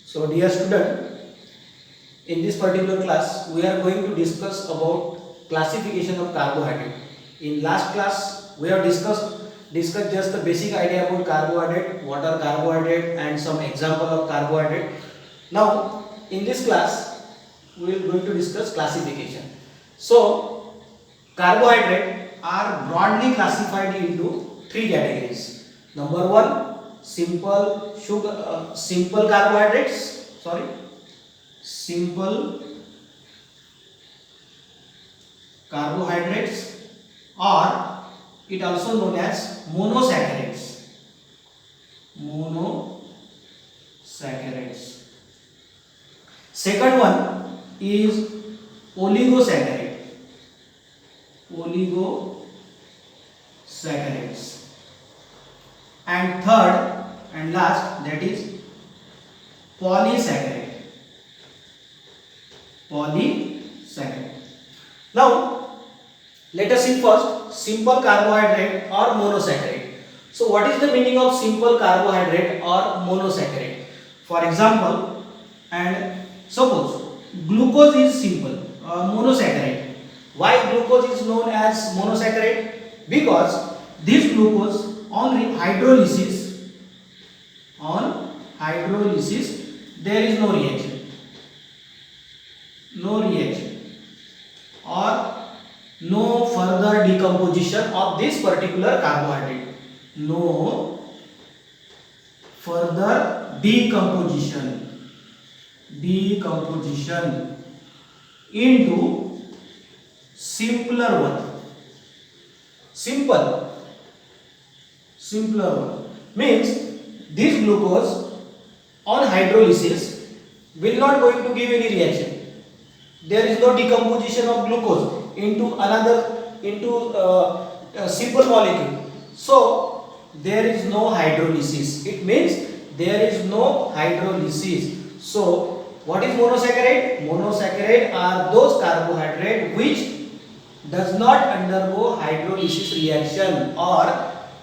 So dear student, in this particular class we are going to discuss about classification of carbohydrate. In last class we have discussed just the basic idea about carbohydrate, what are carbohydrate and some example of carbohydrate. Now in this class we are going to discuss classification. So carbohydrate are broadly classified into three categories. Number one, simple carbohydrates, simple carbohydrates, or it also known as monosaccharides. Monosaccharides. Second one is oligosaccharide. Oligosaccharides. And third and last, that is polysaccharide. Now let us see first simple carbohydrate or monosaccharide. So what is the meaning of simple carbohydrate or monosaccharide? For example, and suppose glucose is simple monosaccharide. Why glucose is known as monosaccharide? Because this glucose on hydrolysis there is no reaction or no further decomposition of this particular carbohydrate. No further decomposition into simpler one. Simpler one means this glucose on hydrolysis will not going to give any reaction. There is no decomposition of glucose into a simple molecule. So there is no hydrolysis. It means there is no hydrolysis. So what is monosaccharide? Monosaccharide are those carbohydrates which does not undergo hydrolysis reaction or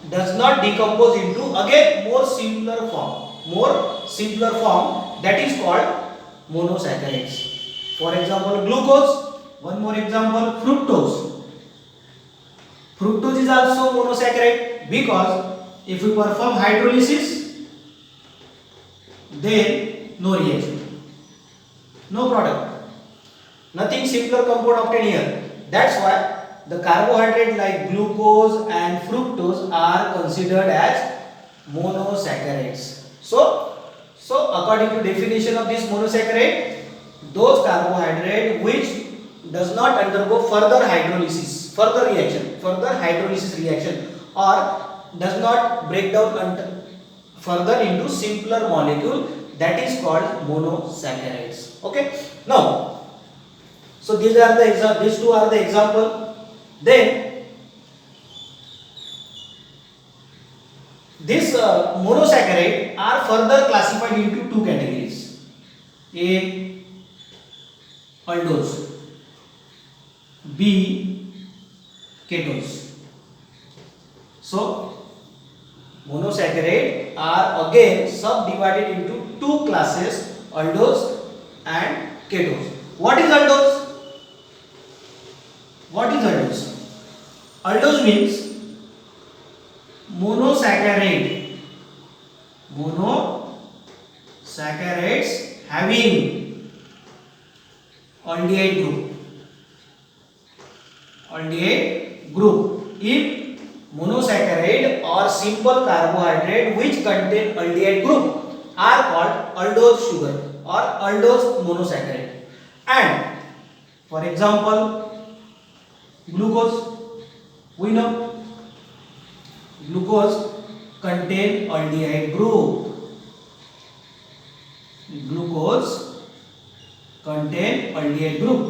does not decompose into again more simpler form, that is called monosaccharides. For example, glucose. One more example, fructose. Fructose is also monosaccharide because if we perform hydrolysis, then no reaction, no product, nothing simpler compound obtained here. That's why the carbohydrate like glucose and fructose are considered as monosaccharides. So according to definition of this monosaccharide, those carbohydrate which does not undergo further hydrolysis reaction or does not break down further into simpler molecule, that is called monosaccharides. Okay. Now, so these two are the example. Then this monosaccharide are further classified into two categories. A, aldose. B, ketose. So monosaccharide are again subdivided into two classes, aldose and ketose. What is aldose? Aldose means monosaccharides having aldehyde group. If monosaccharide or simple carbohydrate which contain aldehyde group are called aldose sugar or aldose monosaccharide. And for example, glucose, we know glucose contain aldehyde group.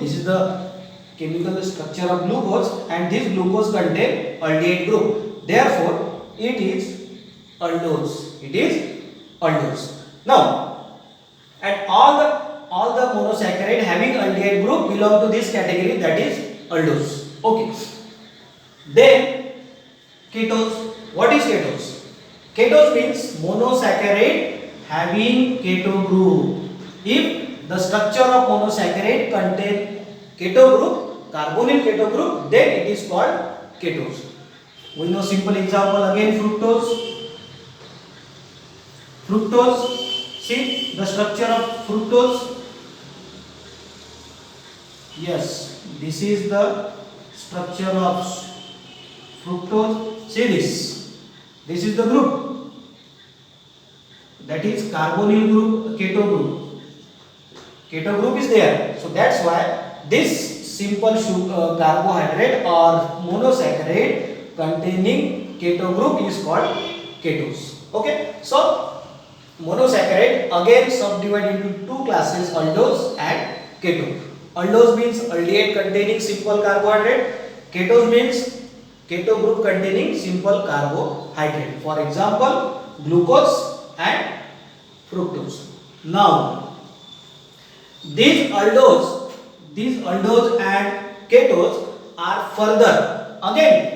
This is the chemical structure of glucose, and this glucose contain aldehyde group. Therefore, it is aldose. Now, and all the monosaccharide having aldehyde group belong to this category, that is aldose. Okay. Then ketose. What is ketose? Ketose means monosaccharide having keto group. If the structure of monosaccharide contain keto group, carbonyl keto group, then it is called ketose. We know simple example again, fructose. Fructose, see the structure of fructose. Yes, this is the structure of fructose. See this. This is the group. That is carbonyl group, keto group. Keto group is there. So that's why this simple carbohydrate or monosaccharide containing keto group is called ketose. Okay. So monosaccharide again subdivided into two classes, aldose and ketone. Aldose means aldehyde containing simple carbohydrate. Ketose means keto group containing simple carbohydrate. For example, glucose and fructose. Now, these aldose and ketose are further again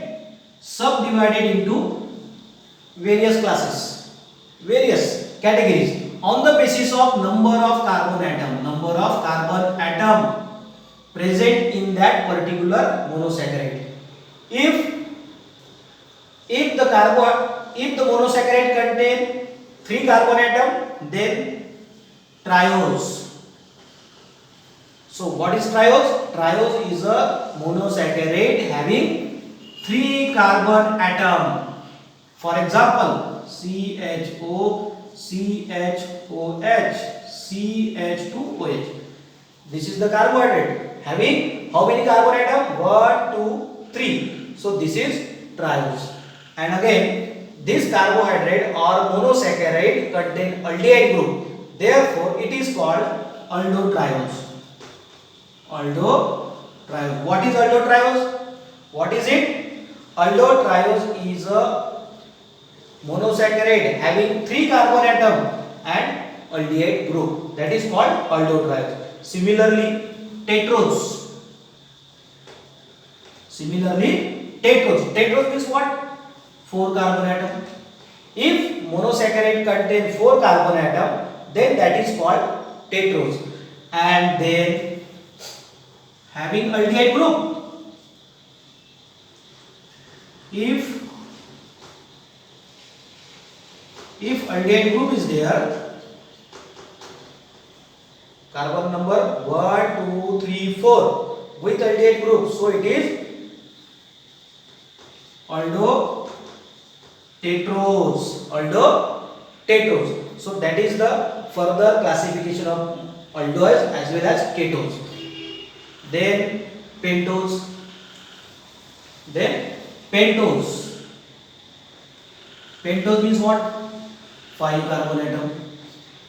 subdivided into various classes, various categories on the basis of number of carbon atom present in that particular monosaccharide. If the monosaccharide contain 3 carbon atom, then triose. So what is triose? Triose is a monosaccharide having 3 carbon atom. For example, CHO, CHOH, CH2OH. This is the carbohydrate having how many carbon atom? 1, 2, 3. So this is triose. And again, this carbohydrate or monosaccharide contain aldehyde group. Therefore, it is called aldotriose. Aldotriose. What is aldotriose? What is it? Aldotriose is a monosaccharide having 3 carbon atom and aldehyde group. That is called aldotriose. Similarly, tetrose. Tetrose means what? 4 carbon atom. If monosaccharide contain 4 carbon atom, then that is called tetrose. And then having aldehyde group. If aldehyde group is there, carbon number 1, 2, 3, 4 with aldehyde group, so it is aldotetrose. So that is the further classification of aldehydes as well as ketones. Then pentose. Pentose means what? 5 carbon atom.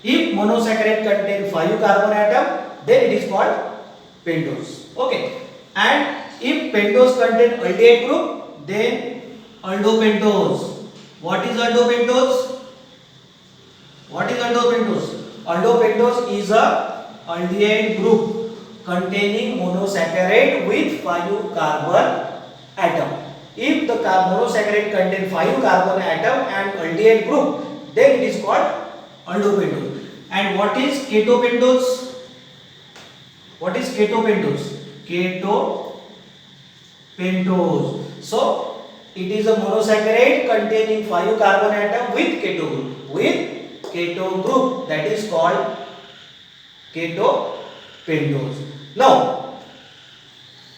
If monosaccharide contain 5 carbon atom, then it is called pentose. Okay. And if pentose contain aldehyde group, then aldopentose. What is aldopentose? Aldopentose is a aldehyde group containing monosaccharide with 5 carbon atom. If the monosaccharide contain 5 carbon atom and aldehyde group, then it is called aldopentose. And what is ketopentose? Ketopentose. So it is a monosaccharide containing 5 carbon atom with keto group. That is called ketopentose. Now,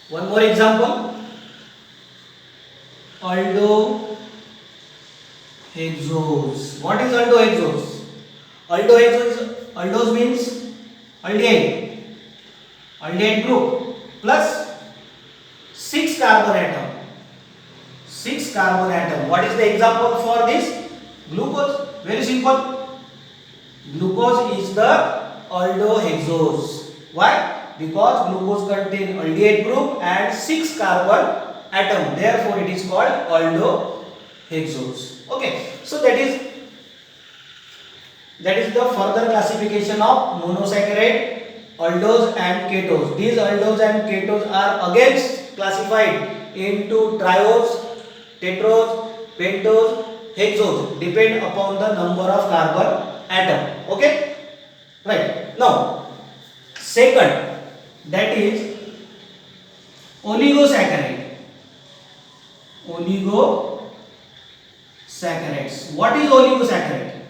one more example. Aldohexose. What is aldohexose? Aldose means aldehyde group plus 6 carbon atom. What is the example for this? Glucose. Very simple. Glucose is the aldohexose. Why? Because glucose contains aldehyde group and 6 carbon atom. Therefore, it is called aldohexose. Okay. So that is the further classification of monosaccharide, aldose and ketose. These aldose and ketose are again classified into triose, tetrose, pentose, hexose, depend upon the number of carbon atom. Okay, right. Now, second, that is oligosaccharide. Oligosaccharides. What is oligosaccharide?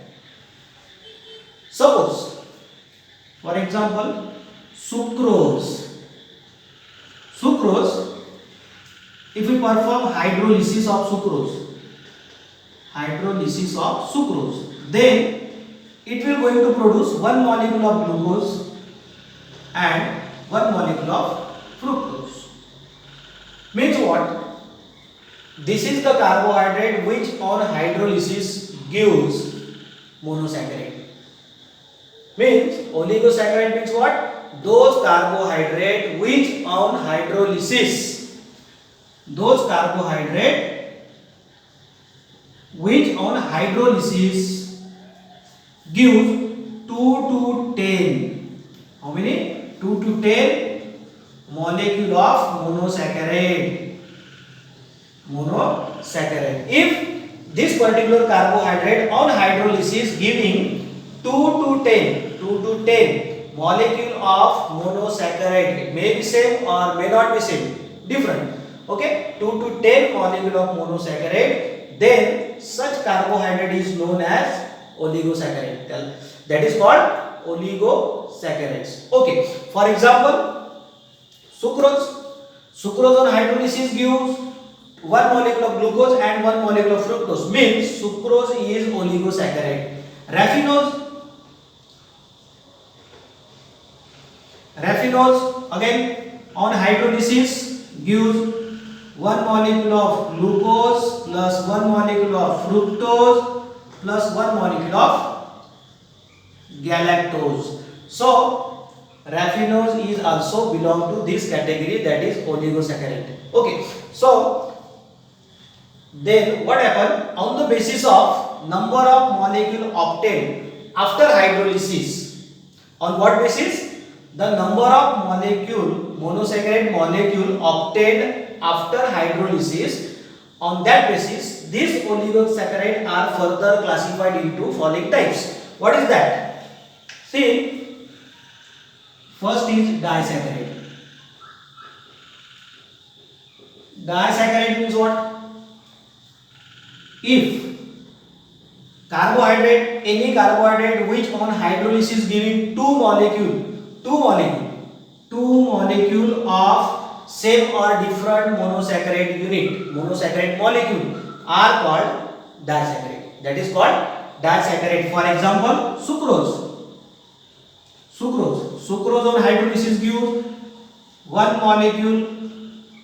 Suppose, for example, sucrose. Sucrose, if we perform hydrolysis of sucrose, then it will going to produce one molecule of glucose and one molecule of fructose. Means what? This is the carbohydrate which on hydrolysis gives monosaccharide. Means oligosaccharide means what? Those carbohydrate which on hydrolysis gives 2 to 10. How many? 2 to 10 molecule of monosaccharide. If this particular carbohydrate on hydrolysis giving 2 to 10 molecule of monosaccharide, it may be same or may not be same, different. Okay, 2 to 10 molecule of monosaccharide, then such carbohydrate is known as oligosaccharide. That is called oligosaccharides. Okay, for example, sucrose on hydrolysis gives one molecule of glucose and one molecule of fructose, means sucrose is oligosaccharide. Raffinose again on hydrolysis gives one molecule of glucose plus one molecule of fructose plus one molecule of galactose. So raffinose is also belong to this category, that is oligosaccharide. Okay, so then what happened? On the basis of number of molecule obtained after hydrolysis, on what basis? The number of monosaccharide molecule obtained after hydrolysis, on that basis these oligosaccharides are further classified into following types. What is that? See, first is disaccharide. Disaccharide means what? If any carbohydrate which on hydrolysis giving two molecule of same or different monosaccharide molecule are called disaccharide. That is called disaccharide. For example, sucrose on hydrolysis gives one molecule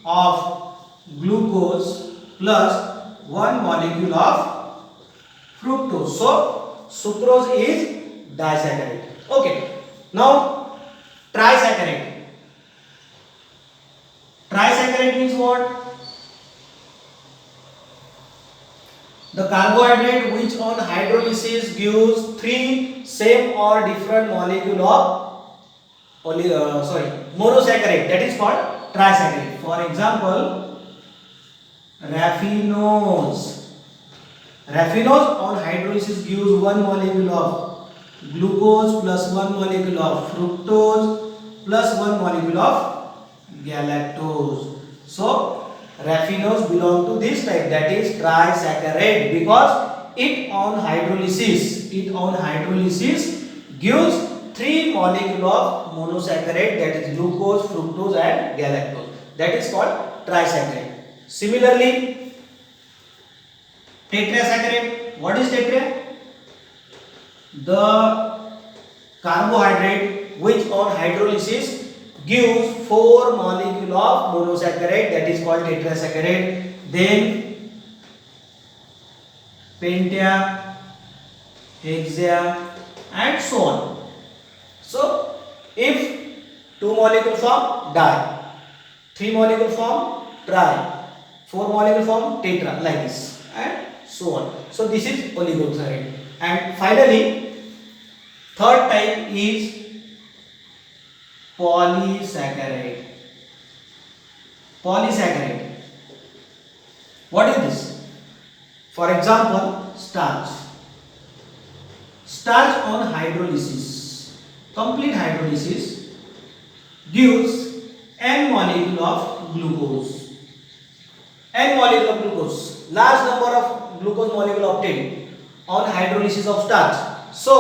of glucose plus one molecule of fructose. So sucrose is disaccharide. Okay, now trisaccharide. Trisaccharide means what? The carbohydrate which on hydrolysis gives three same or different molecule of monosaccharide, that is called trisaccharide. For example, raffinose on hydrolysis gives one molecule of glucose plus one molecule of fructose plus one molecule of galactose. So raffinose belong to this type, that is trisaccharide, because it on hydrolysis gives three molecule of monosaccharide, that is glucose, fructose and galactose. That is called trisaccharide. Similarly, tetrasaccharide. What is tetra? The carbohydrate which on hydrolysis gives four molecule of monosaccharide, that is called tetrasaccharide. Then penta, hexa and so on. So if two molecule form di, three molecule form tri, four molecule form tetra, like this and so on. So this is oligosaccharide. And finally, third type is polysaccharide. What is this? For example, starch on hydrolysis complete hydrolysis gives n molecule of glucose. N molecule of glucose, large number of glucose molecule obtained on hydrolysis of starch. So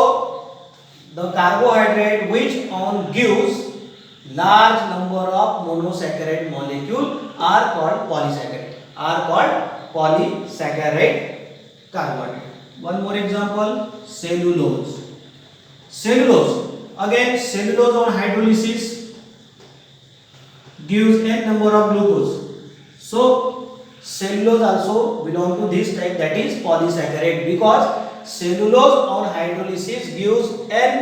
the carbohydrate which on gives large number of monosaccharide molecule are called polysaccharide. Carbohydrate. One more example, cellulose. Again cellulose on hydrolysis gives n number of glucose. So cellulose also belong to this type, that is polysaccharide, because cellulose on hydrolysis gives n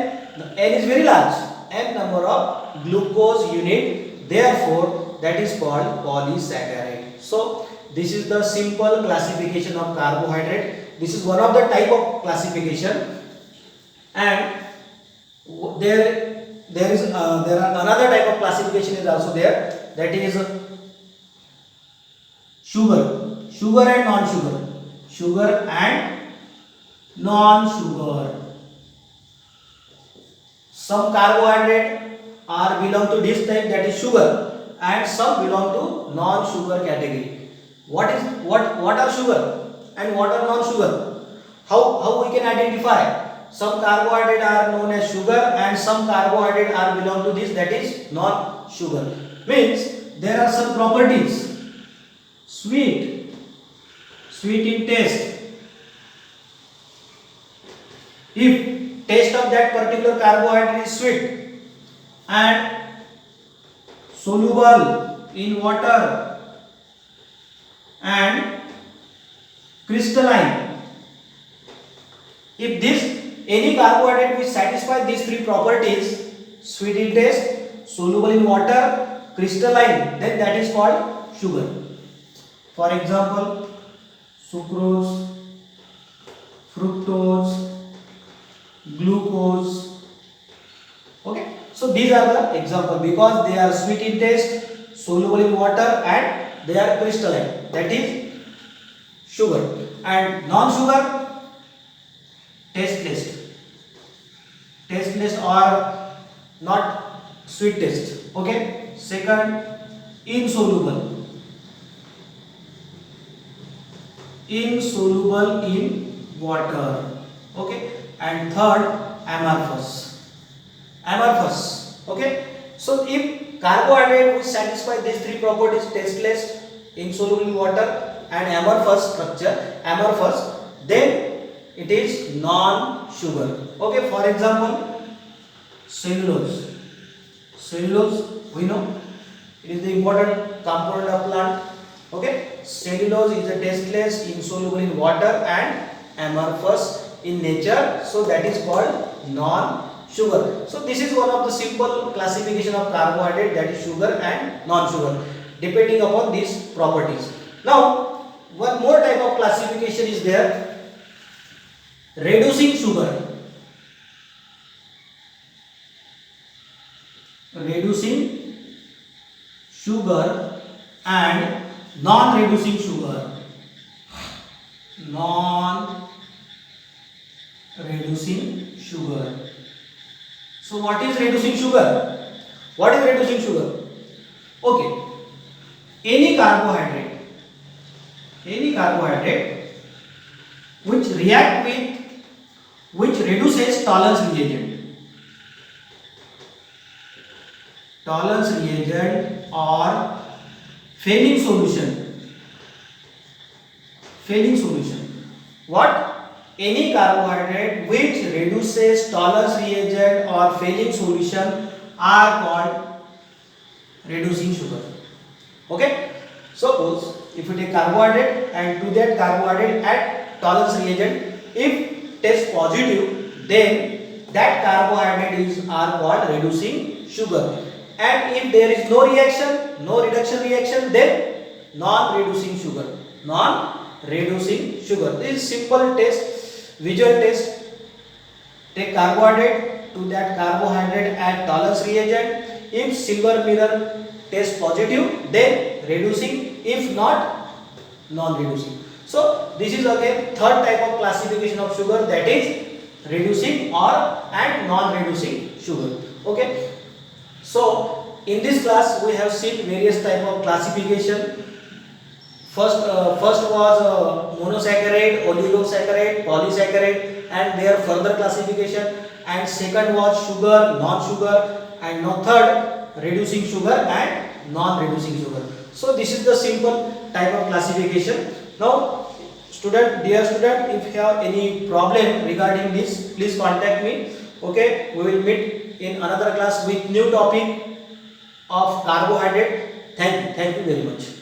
is very large, n number of glucose unit, therefore that is called polysaccharide. So this is the simple classification of carbohydrate. This is one of the type of classification, and there are another type of classification is also there, that is sugar and non-sugar. Some carbohydrate are belong to this type, that is sugar, and some belong to non-sugar category. What are sugar and what are non-sugar? How we can identify? Some carbohydrate are known as sugar and some carbohydrate are belong to this, that is non-sugar. Means there are some properties. Sweet in taste. If taste of that particular carbohydrate is sweet and soluble in water and crystalline, if any carbohydrate which satisfy these three properties, sweet in taste, soluble in water, crystalline, then that is called sugar. For example, sucrose, fructose, glucose. Okay, so these are the example, because they are sweet in taste, soluble in water, and they are crystalline, that is sugar. And non-sugar, tasteless or not sweet taste. Okay. Second, insoluble in water. Okay. And third, amorphous. Okay. So if carbohydrate which satisfy these three properties, tasteless, insoluble in water, and amorphous, then it is non-sugar. Okay, for example, cellulose we know it is the important component of plant. Okay, cellulose is a tasteless, insoluble in water, and amorphous in nature, so that is called non-sugar. So this is one of the simple classification of carbohydrate, that is sugar and non-sugar, depending upon these properties. Now one more type of classification is there, reducing sugar and non-reducing sugar. So what is reducing sugar? Okay, any carbohydrate which reduces Tollens reagent or failing solution. What? Any carbohydrate which reduces Tollens reagent or failing solution are called reducing sugar. Okay? Suppose if you take carbohydrate and to that carbohydrate add Tollens reagent, if test positive, then that carbohydrate are called reducing sugar. And if there is no reduction reaction, then non-reducing sugar. This is simple test, visual test. Take carbohydrate, to that carbohydrate add Tollens reagent. If silver mirror test positive, then reducing. If not, non-reducing. So this is again third type of classification of sugar, that is reducing and non-reducing sugar. Okay. So in this class we have seen various type of classification. First was monosaccharide, oligosaccharide, polysaccharide, and their further classification. And second was sugar, non-sugar, and now third reducing sugar and non-reducing sugar. So this is the simple type of classification. Now, dear student, if you have any problem regarding this, please contact me. Okay, we will meet in another class with new topic of carbohydrate. Thank you very much.